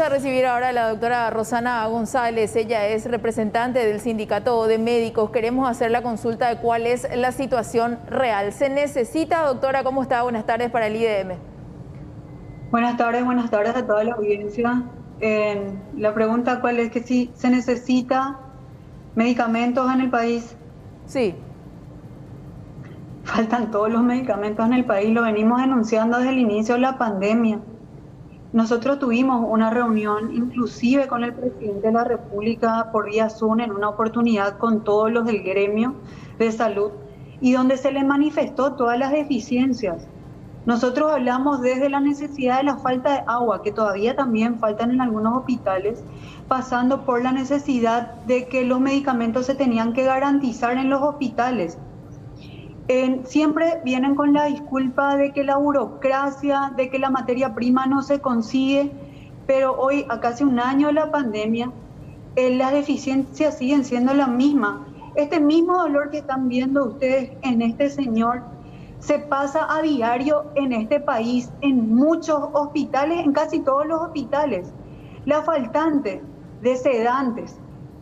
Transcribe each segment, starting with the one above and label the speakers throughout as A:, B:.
A: A recibir ahora a la doctora Rosana González. Ella es representante del Sindicato de Médicos. Queremos hacer la consulta de cuál es la situación real. ¿Se necesita, doctora? ¿Cómo está? Buenas tardes para el IDM.
B: Buenas tardes a toda la audiencia. La pregunta cuál es que si se necesita medicamentos en el país.
A: Sí.
B: Faltan todos los medicamentos en el país, lo venimos denunciando desde el inicio de la pandemia. Nosotros tuvimos una reunión inclusive con el presidente de la República por vía Zoom en una oportunidad con todos los del gremio de salud y donde se le manifestó todas las deficiencias. Nosotros hablamos desde la necesidad de la falta de agua, que todavía también faltan en algunos hospitales, pasando por la necesidad de que los medicamentos se tenían que garantizar en los hospitales. Siempre vienen con la disculpa de que la burocracia, de que la materia prima no se consigue, pero hoy, a casi un año de la pandemia, las deficiencias siguen siendo las mismas. Este mismo dolor que están viendo ustedes en este señor se pasa a diario en este país, en muchos hospitales, en casi todos los hospitales. La faltante de sedantes,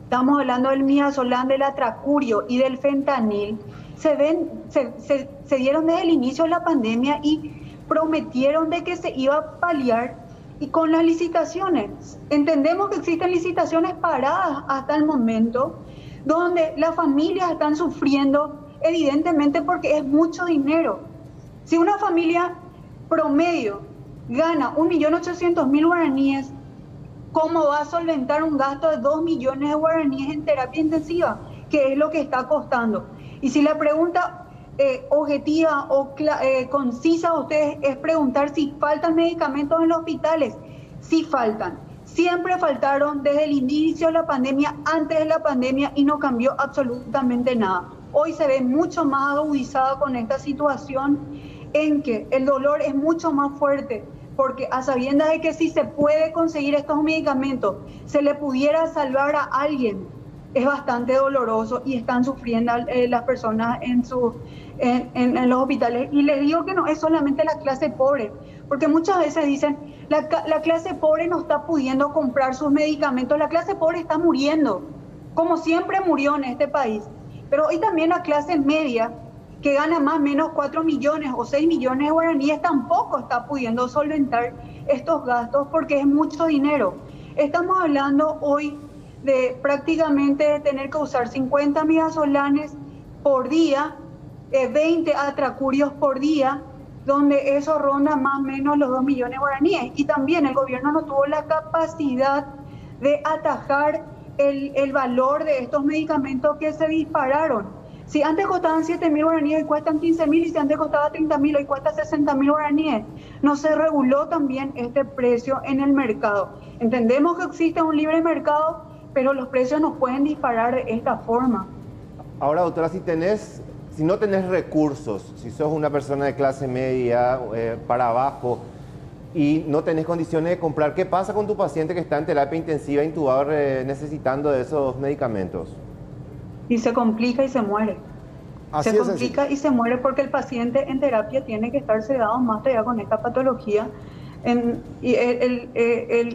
B: estamos hablando del midazolam, del atracurio y del fentanil, se dieron desde el inicio de la pandemia y prometieron de que se iba a paliar y con las licitaciones. Entendemos que existen licitaciones paradas hasta el momento, donde las familias están sufriendo evidentemente porque es mucho dinero. Si una familia promedio gana 1.800.000 guaraníes, ¿cómo va a solventar un gasto de 2 millones de guaraníes en terapia intensiva? Que es lo que está costando. Y si la pregunta objetiva o concisa a ustedes es preguntar si faltan medicamentos en los hospitales, sí faltan. Siempre faltaron desde el inicio de la pandemia, antes de la pandemia, y no cambió absolutamente nada. Hoy se ve mucho más agudizada con esta situación en que el dolor es mucho más fuerte, porque a sabiendas de que si se puede conseguir estos medicamentos, se le pudiera salvar a alguien, es bastante doloroso y están sufriendo las personas en los hospitales. Y les digo que no es solamente la clase pobre, porque muchas veces dicen, la clase pobre no está pudiendo comprar sus medicamentos, la clase pobre está muriendo, como siempre murió en este país. Pero hoy también la clase media, que gana más o menos 4 millones o 6 millones de guaraníes, tampoco está pudiendo solventar estos gastos porque es mucho dinero. Estamos hablando hoy de prácticamente tener que usar 50 midazolanes por día, 20 atracurios por día, donde eso ronda más o menos los 2 millones de guaraníes. Y también el gobierno no tuvo la capacidad de atajar el valor de estos medicamentos que se dispararon. Si antes costaban 7.000 guaraníes, hoy cuestan 15.000, y si antes costaba 30.000, hoy cuesta 60.000 guaraníes. No se reguló también este precio en el mercado. Entendemos que existe un libre mercado, pero los precios no pueden disparar de esta forma.
C: Ahora, doctora, si no tenés recursos, si sos una persona de clase media para abajo y no tenés condiciones de comprar, ¿qué pasa con tu paciente que está en terapia intensiva, intubado, necesitando de esos medicamentos?
B: Y se complica y se muere.
C: Así
B: se complica y se muere porque el paciente en terapia tiene que estar sedado más allá con esta patología.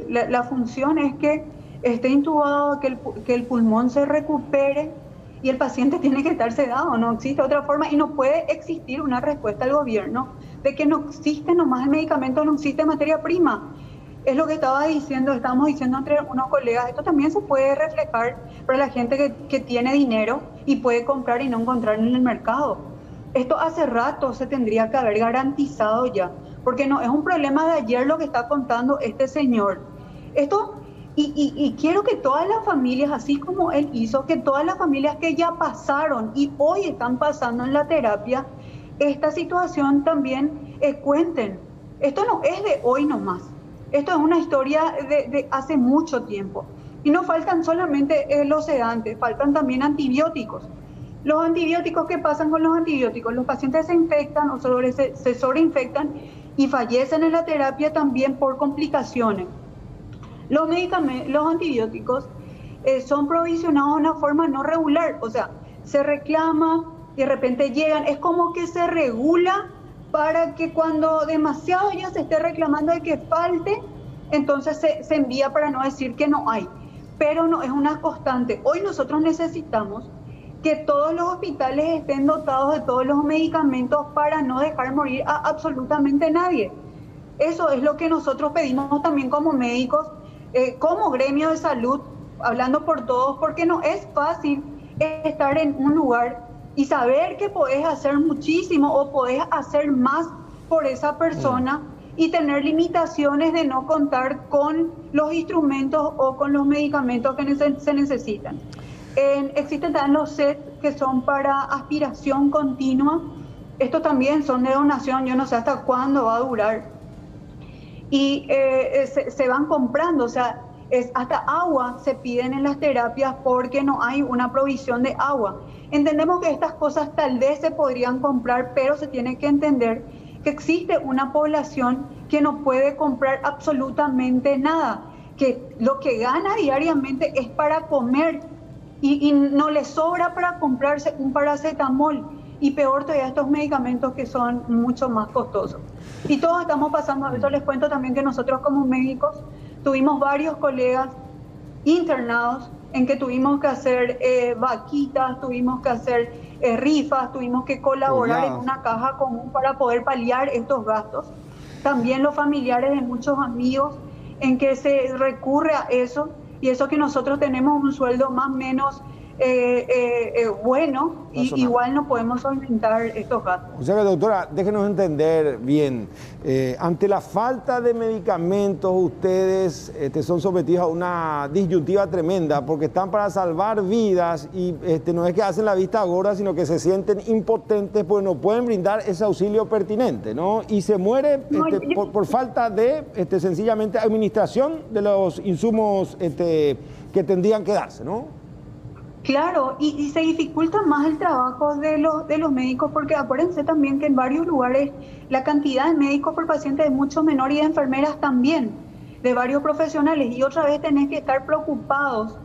B: La función es que esté intubado, que el pulmón se recupere y el paciente tiene que estar sedado. No existe otra forma y no puede existir una respuesta del gobierno de que no existe nomás el medicamento, no existe materia prima. Es lo que estábamos diciendo entre unos colegas. Esto también se puede reflejar para la gente que tiene dinero y puede comprar y no encontrar en el mercado. Esto hace rato se tendría que haber garantizado ya, porque no es un problema de ayer lo que está contando este señor. Esto, y quiero que todas las familias, así como él hizo, que todas las familias que ya pasaron y hoy están pasando en la terapia, esta situación también cuenten. Esto no es de hoy nomás. Esto es una historia de hace mucho tiempo. Y no faltan solamente los sedantes, faltan también antibióticos. Los antibióticos, ¿qué pasan con los antibióticos? Los pacientes se infectan o se sobreinfectan y fallecen en la terapia también por complicaciones. Los antibióticos son provisionados de una forma no regular, o sea, se reclama, de repente llegan, es como que se regula para que cuando demasiado ya se esté reclamando de que falte, entonces se envía para no decir que no hay. Pero no es una constante. Hoy nosotros necesitamos que todos los hospitales estén dotados de todos los medicamentos para no dejar morir a absolutamente nadie. Eso es lo que nosotros pedimos también como médicos, como gremio de salud, hablando por todos, porque no es fácil estar en un lugar y saber que podés hacer muchísimo o podés hacer más por esa persona y tener limitaciones de no contar con los instrumentos o con los medicamentos que se necesitan. Existen también los sets que son para aspiración continua. Estos también son de donación, yo no sé hasta cuándo va a durar. Y se van comprando, o sea, hasta agua se piden en las terapias porque no hay una provisión de agua. Entendemos que estas cosas tal vez se podrían comprar, pero se tiene que entender que existe una población que no puede comprar absolutamente nada, que lo que gana diariamente es para comer y no le sobra para comprarse un paracetamol y peor todavía estos medicamentos que son mucho más costosos. Y todos estamos pasando eso. Les cuento también que nosotros como médicos tuvimos varios colegas internados en que tuvimos que hacer vaquitas, tuvimos que hacer rifas, tuvimos que colaborar en una caja común para poder paliar estos gastos. También los familiares de muchos amigos en que se recurre a eso, y eso que nosotros tenemos un sueldo más o menos bueno, y igual no podemos solventar estos gastos.
D: O sea que, doctora, déjenos entender bien, ante la falta de medicamentos, ustedes son sometidos a una disyuntiva tremenda, porque están para salvar vidas y no es que hacen la vista gorda, sino que se sienten impotentes porque no pueden brindar ese auxilio pertinente, ¿no? Y se muere por falta de, sencillamente, administración de los insumos que tendrían que darse, ¿no?
B: Claro, y se dificulta más el trabajo de los médicos, porque acuérdense también que en varios lugares la cantidad de médicos por paciente es mucho menor y de enfermeras también, de varios profesionales. Y otra vez tenés que estar preocupados,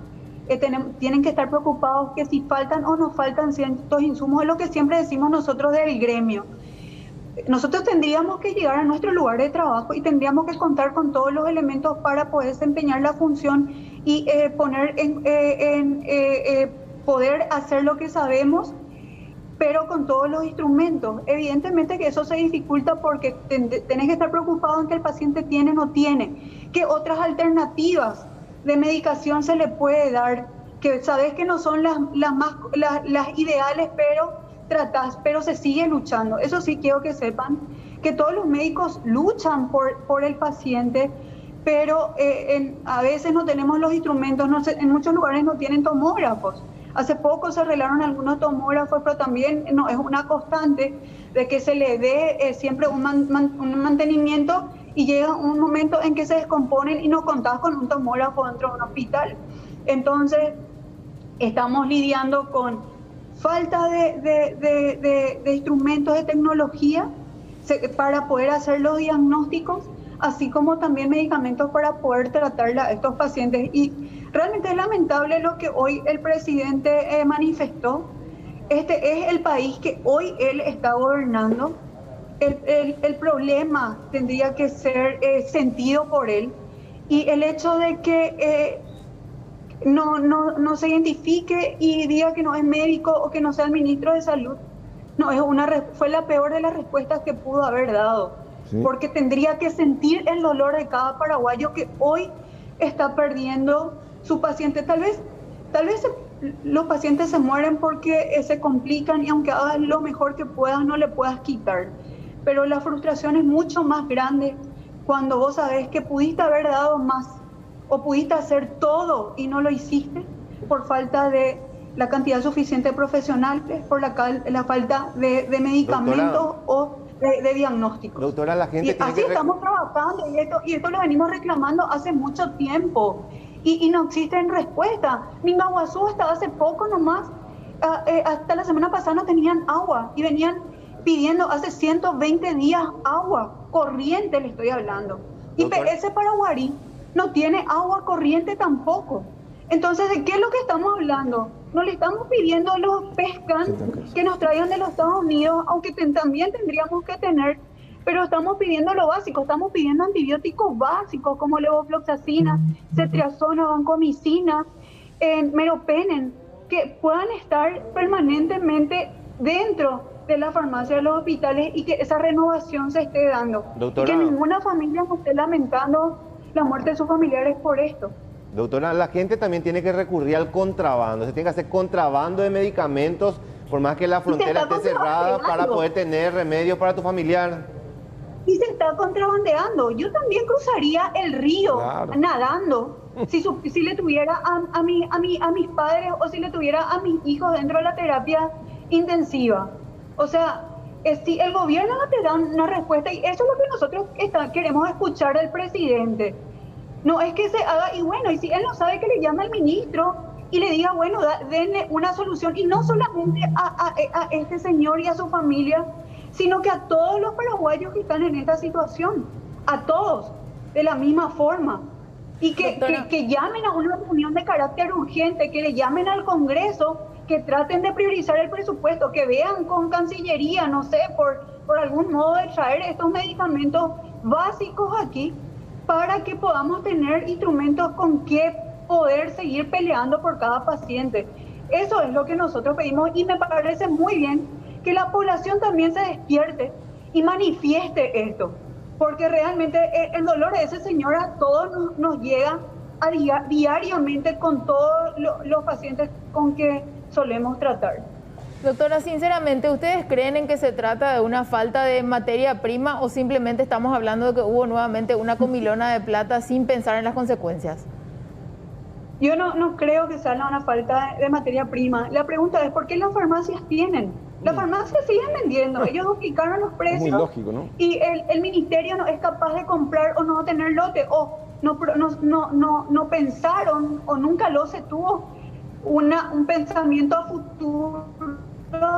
B: tienen que estar preocupados que si faltan o no faltan ciertos insumos, es lo que siempre decimos nosotros del gremio. Nosotros tendríamos que llegar a nuestro lugar de trabajo y tendríamos que contar con todos los elementos para poder desempeñar la función y poder hacer lo que sabemos, pero con todos los instrumentos. Evidentemente que eso se dificulta porque tenés que estar preocupado en que el paciente tiene o no tiene, qué otras alternativas de medicación se le puede dar, que sabes que no son las ideales, pero se sigue luchando. Eso sí quiero que sepan, que todos los médicos luchan por el paciente, pero a veces no tenemos los instrumentos, en muchos lugares no tienen tomógrafos. Hace poco se arreglaron algunos tomógrafos, pero también no es una constante de que se le dé siempre un mantenimiento y llega un momento en que se descomponen y no contás con un tomógrafo dentro de un hospital. Entonces, estamos lidiando con falta de instrumentos de tecnología para poder hacer los diagnósticos, así como también medicamentos para poder tratar a estos pacientes. Y realmente es lamentable lo que hoy el presidente manifestó. Este es el país que hoy él está gobernando. El problema tendría que ser sentido por él. Y el hecho de que no se identifique y diga que no es médico o que no sea el ministro de salud, fue la peor de las respuestas que pudo haber dado. Sí. Porque tendría que sentir el dolor de cada paraguayo que hoy está perdiendo su paciente. Tal vez los pacientes se mueren porque se complican y aunque hagas lo mejor que puedas, no le puedas quitar. Pero la frustración es mucho más grande cuando vos sabés que pudiste haber dado más o pudiste hacer todo y no lo hiciste por falta de la cantidad suficiente de profesionales, por la falta de medicamentos. Doctora, o de diagnósticos.
C: Doctora, la gente
B: y así estamos trabajando y esto lo venimos reclamando hace mucho tiempo y no existen respuestas. Mingaguazú hasta hace poco nomás, hasta la semana pasada no tenían agua y venían pidiendo hace 120 días agua corriente, le estoy hablando. Y PS Paraguarí no tiene agua corriente tampoco. Entonces, ¿de qué es lo que estamos hablando? No le estamos pidiendo a los pescan que nos traigan de los Estados Unidos, aunque también tendríamos que tener, pero estamos pidiendo lo básico, estamos pidiendo antibióticos básicos como levofloxacina, cetriazona, vancomicina, meropenem, que puedan estar permanentemente dentro de la farmacia de los hospitales y que esa renovación se esté dando.
C: Doctora,
B: y que ninguna familia no esté lamentando la muerte de sus familiares por esto.
C: Doctora, la gente también tiene que recurrir al contrabando, se tiene que hacer contrabando de medicamentos, por más que la frontera esté cerrada, para poder tener remedios para tu familiar.
B: Y se está contrabandeando. Yo también cruzaría el río nadando si le tuviera a mis padres o si le tuviera a mis hijos dentro de la terapia intensiva. O sea, si el gobierno no te da una respuesta, y eso es lo que nosotros queremos escuchar del presidente. No es que se haga, y bueno, y si él no sabe, que le llame al ministro y le diga, bueno, denle una solución, y no solamente a este señor y a su familia, sino que a todos los paraguayos que están en esta situación, a todos, de la misma forma. Y que llamen a una reunión de carácter urgente, que le llamen al Congreso, que traten de priorizar el presupuesto, que vean con Cancillería, no sé, por algún modo de traer estos medicamentos básicos aquí, para que podamos tener instrumentos con que poder seguir peleando por cada paciente. Eso es lo que nosotros pedimos, y me parece muy bien que la población también se despierte y manifieste esto, porque realmente el dolor de ese señor a todos nos llega diariamente con todos los pacientes con que solemos tratar.
A: Doctora, sinceramente, ¿ustedes creen en que se trata de una falta de materia prima o simplemente estamos hablando de que hubo nuevamente una comilona de plata sin pensar en las consecuencias?
B: Yo no creo que sea una falta de materia prima. La pregunta es, ¿por qué las farmacias tienen? Las farmacias siguen vendiendo, ellos duplicaron los precios.
D: Es muy lógico, ¿no?
B: Y el ministerio no es capaz de comprar o no tener lote, o no pensaron, o nunca se tuvo un pensamiento a futuro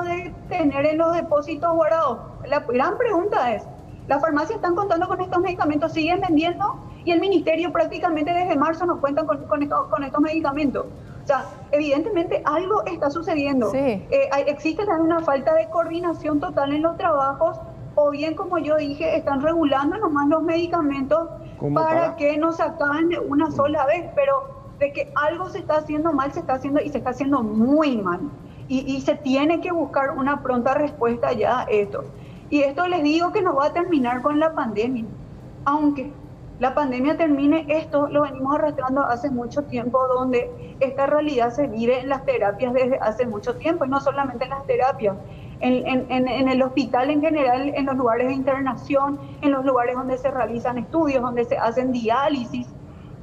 B: de tener en los depósitos guardados. La gran pregunta es, las farmacias están contando con estos medicamentos, siguen vendiendo, y el ministerio prácticamente desde marzo no cuentan con estos medicamentos. O sea, evidentemente algo está sucediendo.
A: Sí.
B: Existe también una falta de coordinación total en los trabajos, o bien, como yo dije, están regulando nomás los medicamentos para que no se acaben de una sola vez, pero de que algo se está haciendo mal, se está haciendo, y se está haciendo muy mal. Y se tiene que buscar una pronta respuesta ya a esto. Y esto les digo que no va a terminar con la pandemia. Aunque la pandemia termine, esto lo venimos arrastrando hace mucho tiempo, donde esta realidad se vive en las terapias desde hace mucho tiempo, y no solamente en las terapias, en el hospital en general, en los lugares de internación, en los lugares donde se realizan estudios, donde se hacen diálisis,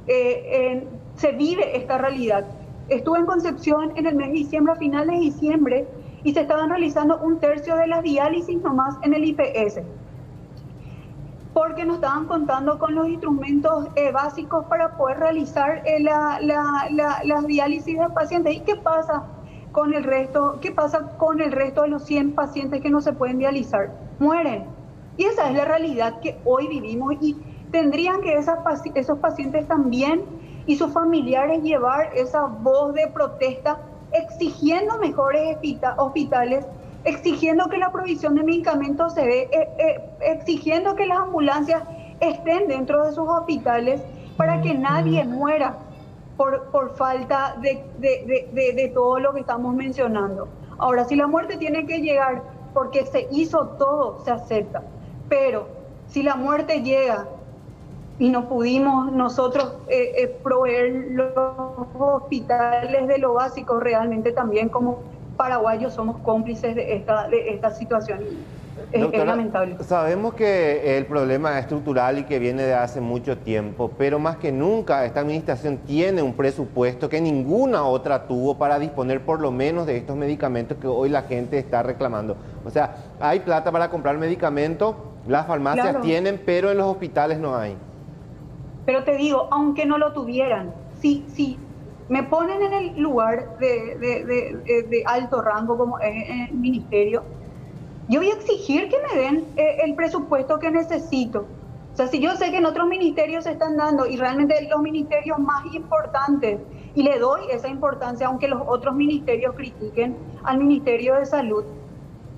B: se vive esta realidad. Estuve en Concepción en el mes de diciembre, a finales de diciembre, y se estaban realizando 1/3 de las diálisis nomás en el IPS, porque no estaban contando con los instrumentos básicos para poder realizar las diálisis de pacientes. ¿Y qué pasa con el resto? ¿Qué pasa con el resto de los 100 pacientes que no se pueden dializar? Mueren. Y esa es la realidad que hoy vivimos, y tendrían que esos pacientes también y sus familiares llevar esa voz de protesta, exigiendo mejores hospitales, exigiendo que la provisión de medicamentos se dé, exigiendo que las ambulancias estén dentro de sus hospitales, para que nadie muera por falta de todo lo que estamos mencionando. Ahora, si la muerte tiene que llegar porque se hizo todo, se acepta. Pero si la muerte llega y no pudimos nosotros proveer los hospitales de lo básico, realmente también como paraguayos somos cómplices de esta situación.
C: Doctora,
B: es lamentable.
C: Sabemos que el problema es estructural y que viene de hace mucho tiempo, pero más que nunca esta administración tiene un presupuesto que ninguna otra tuvo para disponer por lo menos de estos medicamentos que hoy la gente está reclamando. O sea, hay plata para comprar medicamentos, las farmacias tienen, pero en los hospitales no hay.
B: Pero te digo, aunque no lo tuvieran, si me ponen en el lugar de alto rango como es el ministerio, yo voy a exigir que me den el presupuesto que necesito. O sea, si yo sé que en otros ministerios se están dando, y realmente los ministerios más importantes, y le doy esa importancia, aunque los otros ministerios critiquen al Ministerio de Salud,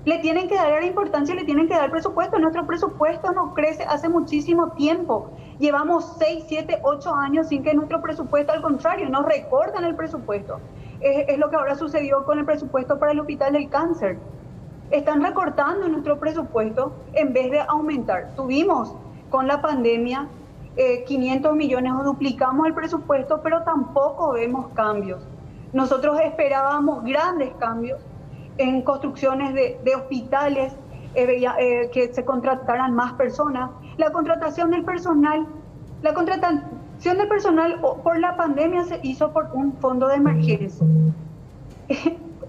B: le tienen que dar la importancia, le tienen que dar presupuesto. Nuestro presupuesto no crece hace muchísimo tiempo. Llevamos 6, 7, 8 años sin que nuestro presupuesto, al contrario, nos recortan el presupuesto. Es lo que ahora sucedió con el presupuesto para el Hospital del Cáncer. Están recortando nuestro presupuesto en vez de aumentar. Tuvimos con la pandemia 500 millones o duplicamos el presupuesto, pero tampoco vemos cambios. Nosotros esperábamos grandes cambios en construcciones de hospitales, que se contrataran más personas. La contratación del personal por la pandemia se hizo por un fondo de emergencia.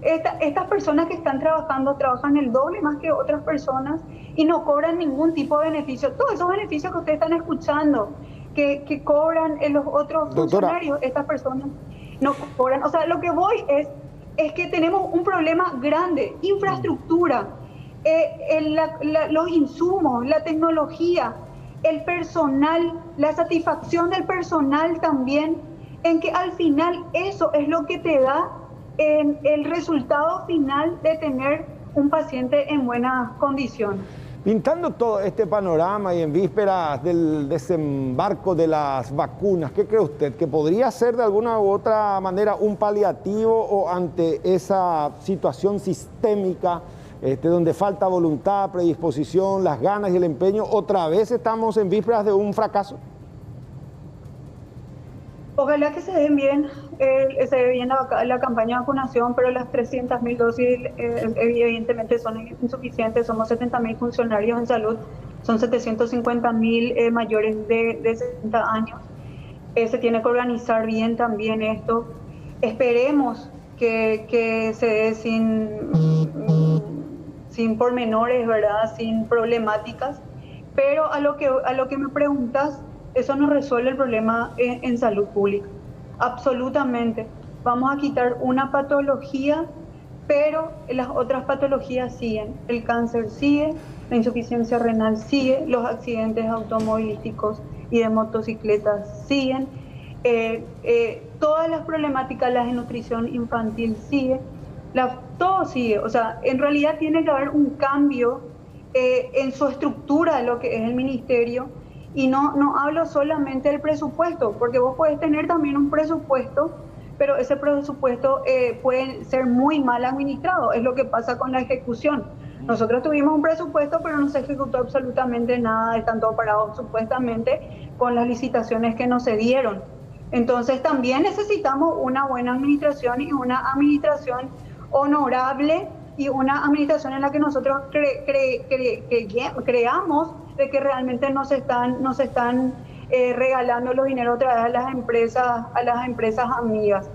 B: Estas personas que están trabajando trabajan el doble más que otras personas y no cobran ningún tipo de beneficio. Todos esos beneficios que ustedes están escuchando, que cobran los otros funcionarios, estas personas no cobran. O sea, lo que voy es que tenemos un problema grande, infraestructura, los insumos, la tecnología, el personal, la satisfacción del personal también, en que al final eso es lo que te da el resultado final de tener un paciente en buenas condiciones.
D: Pintando todo este panorama y en vísperas del desembarco de las vacunas, ¿qué cree usted? ¿Que podría ser de alguna u otra manera un paliativo o ante esa situación sistémica donde falta voluntad, predisposición, las ganas y el empeño, otra vez estamos en vísperas de un fracaso?
B: Ojalá que se den bien, se dé bien la campaña de vacunación, pero las 300.000 dosis evidentemente son insuficientes. Somos 70.000 funcionarios en salud, son 750.000 mayores de 60 años. Se tiene que organizar bien también esto. Esperemos que se dé sin pormenores, ¿verdad? Sin problemáticas, pero a lo que me preguntas, eso no resuelve el problema en salud pública. Absolutamente. Vamos a quitar una patología, pero las otras patologías siguen. El cáncer sigue, la insuficiencia renal sigue, los accidentes automovilísticos y de motocicletas siguen. Todas las problemáticas, la desnutrición infantil sigue. Todo sigue. O sea, en realidad tiene que haber un cambio en su estructura de lo que es el ministerio. Y no hablo solamente del presupuesto, porque vos podés tener también un presupuesto, pero ese presupuesto puede ser muy mal administrado. Es lo que pasa con la ejecución. Nosotros tuvimos un presupuesto, pero no se ejecutó absolutamente nada. Están todos parados supuestamente con las licitaciones que no se dieron. Entonces también necesitamos una buena administración y una administración honorable y una administración en la que nosotros creamos de que realmente nos están regalando los dineros otra vez a las empresas amigas.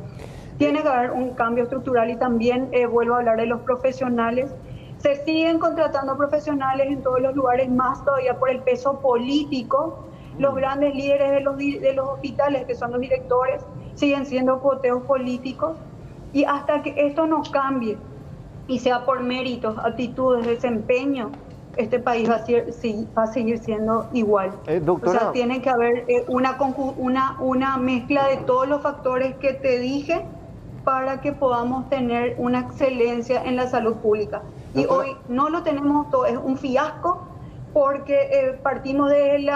B: Tiene que haber un cambio estructural y también vuelvo a hablar de los profesionales. Se siguen contratando profesionales en todos los lugares, más todavía por el peso político. Los grandes líderes de los hospitales, que son los directores, siguen siendo cuoteos políticos. Y hasta que esto no cambie y sea por méritos, actitudes, desempeño, este país va a seguir siendo igual.
C: Doctora,
B: o sea, tiene que haber una mezcla de todos los factores que te dije para que podamos tener una excelencia en la salud pública. Y hoy no lo tenemos todo, es un fiasco porque partimos desde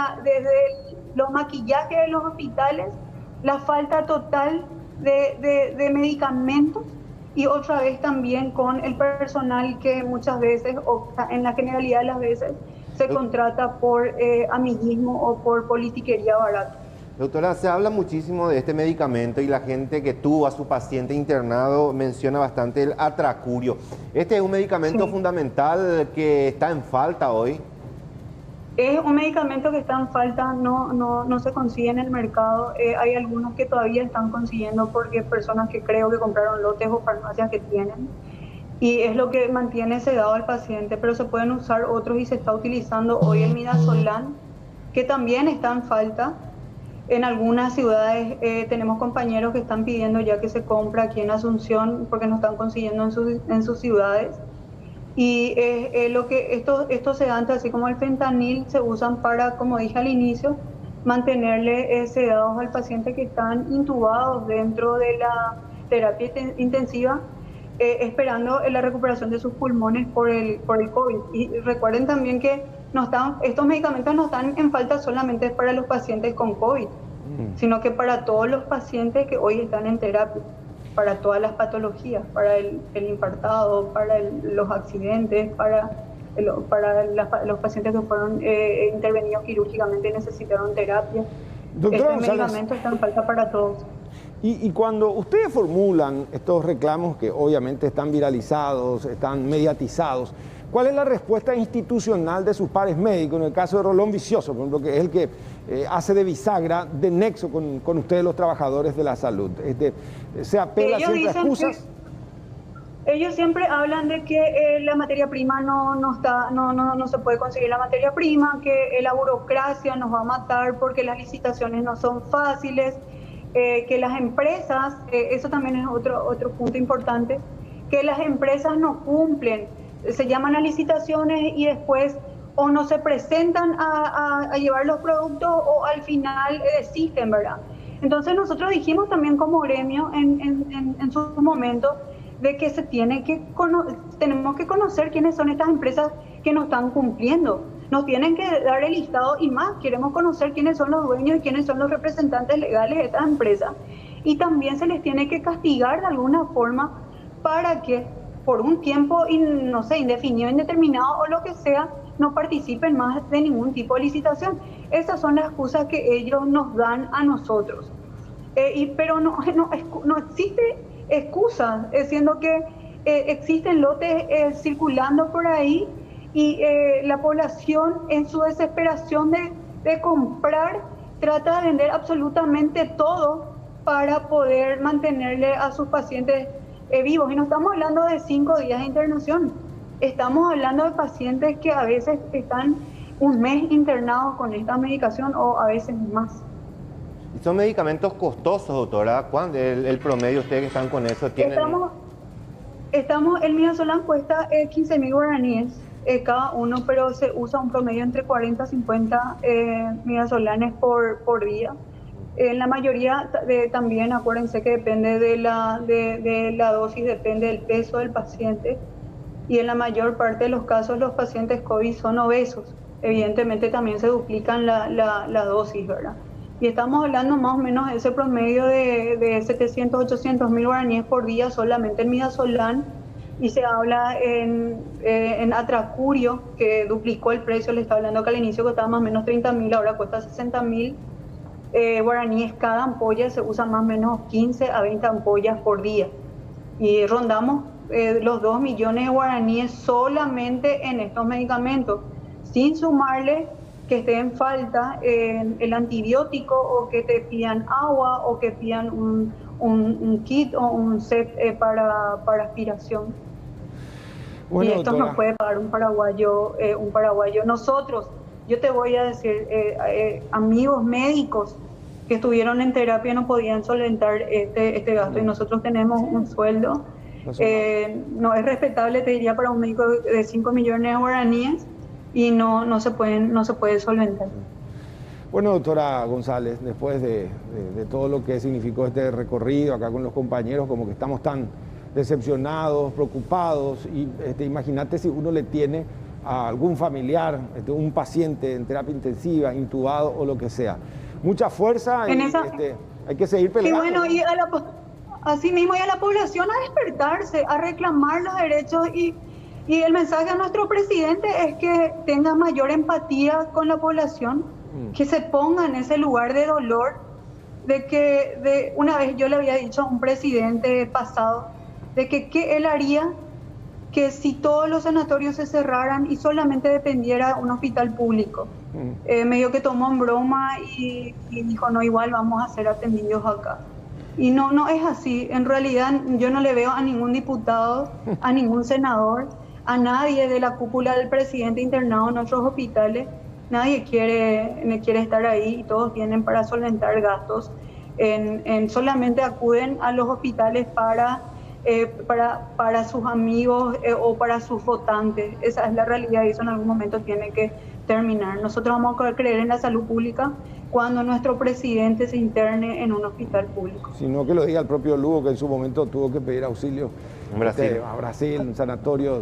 B: los maquillajes de los hospitales, la falta total de medicamentos, y otra vez también con el personal que muchas veces, o en la generalidad de las veces, se contrata por amiguismo o por politiquería barata.
C: Doctora, se habla muchísimo de este medicamento y la gente que tuvo a su paciente internado menciona bastante el atracurio. Este es un medicamento fundamental que está en falta hoy.
B: Es un medicamento que está en falta, no se consigue en el mercado. Hay algunos que todavía están consiguiendo porque personas que creo que compraron lotes o farmacias que tienen. Y es lo que mantiene sedado al paciente, pero se pueden usar otros y se está utilizando hoy el midazolam, que también está en falta. En algunas ciudades tenemos compañeros que están pidiendo ya que se compra aquí en Asunción porque no están consiguiendo en sus ciudades. Y lo que estos sedantes, así como el fentanil, se usan para, como dije al inicio, mantenerle sedados al paciente que están intubados dentro de la terapia intensiva esperando la recuperación de sus pulmones por el COVID. Y recuerden también que estos medicamentos no están en falta solamente para los pacientes con COVID, sino que para todos los pacientes que hoy están en terapia, para todas las patologías, para el infartado, para los accidentes, para los pacientes que fueron intervenidos quirúrgicamente y necesitaron terapia.
D: Doctora
B: Este medicamento está en falta para todos.
D: Y cuando ustedes formulan estos reclamos que obviamente están viralizados, están mediatizados, ¿cuál es la respuesta institucional de sus pares médicos? En el caso de Rolón Vicioso, por ejemplo, que es el que hace de bisagra, de nexo con ustedes los trabajadores de la salud. ¿Se apela siempre a excusas?
B: Ellos siempre hablan de que la materia prima no se puede conseguir la materia prima, que la burocracia nos va a matar porque las licitaciones no son fáciles, que las empresas, eso también es otro punto importante, que las empresas no cumplen, se llaman a licitaciones y después o no se presentan a llevar los productos o al final desisten, ¿verdad? Entonces nosotros dijimos también como gremio en su momento de que tenemos que conocer quiénes son estas empresas que no están cumpliendo. Nos tienen que dar el listado y más, queremos conocer quiénes son los dueños y quiénes son los representantes legales de estas empresas. Y también se les tiene que castigar de alguna forma para que por un tiempo, no sé, indefinido, indeterminado o lo que sea, no participen más de ningún tipo de licitación. Esas son las excusas que ellos nos dan a nosotros. Pero no existe excusa, siendo que existen lotes circulando por ahí y la población en su desesperación de comprar trata de vender absolutamente todo para poder mantenerle a sus pacientes vivos. Y no estamos hablando de 5 días de internación, estamos hablando de pacientes que a veces están un mes internados con esta medicación o a veces más.
C: ¿Y son medicamentos costosos, doctora? ¿Cuándo el promedio, ustedes que están con eso, tienen?
B: El midazolam cuesta 15.000 guaraníes cada uno, pero se usa un promedio entre 40 y 50 midazolanes por día. En la mayoría también, acuérdense que depende de la dosis, depende del peso del paciente, y en la mayor parte de los casos los pacientes COVID son obesos. Evidentemente también se duplican la dosis, ¿verdad? Y estamos hablando más o menos de ese promedio de 700, 800 mil guaraníes por día solamente en midazolam, y se habla en Atracurio, que duplicó el precio, le estaba hablando que al inicio costaba más o menos 30.000, ahora cuesta 60.000 guaraníes cada ampolla, se usan más o menos 15 a 20 ampollas por día. Y rondamos los 2 millones de guaraníes solamente en estos medicamentos, sin sumarle que esté en falta el antibiótico o que te pidan agua o que pidan un kit o un set para aspiración. Bueno, y esto doctora, no puede pagar un paraguayo. Nosotros, yo te voy a decir, amigos médicos que estuvieron en terapia no podían solventar este gasto, y nosotros tenemos un sueldo. No es respetable, te diría, para un médico de 5 millones de guaraníes, y no se puede solventar.
D: Bueno, doctora González, después de todo lo que significó este recorrido acá con los compañeros, como que estamos tan decepcionados, preocupados, y imagínate si uno le tiene a algún familiar, un paciente en terapia intensiva, intubado o lo que sea. Mucha fuerza y hay que seguir peleando.
B: Y bueno, y así mismo, y a la población a despertarse, a reclamar los derechos, y el mensaje a nuestro presidente es que tenga mayor empatía con la población, que se ponga en ese lugar de dolor, una vez yo le había dicho a un presidente pasado, de que qué él haría que si todos los sanatorios se cerraran y solamente dependiera un hospital público. Medio que tomó en broma y dijo, no, igual vamos a ser atendidos acá. Y no es así. En realidad yo no le veo a ningún diputado, a ningún senador, a nadie de la cúpula del presidente internado en nuestros hospitales. Nadie quiere estar ahí, y todos tienen para solventar gastos. Solamente acuden a los hospitales para sus amigos o para sus votantes. Esa es la realidad, y eso en algún momento tiene que terminar. Nosotros vamos a creer en la salud pública cuando nuestro presidente se interne en un hospital público.
D: Sino que lo diga el propio Lugo, que en su momento tuvo que pedir auxilio
C: En Brasil.
D: A Brasil, un sanatorio.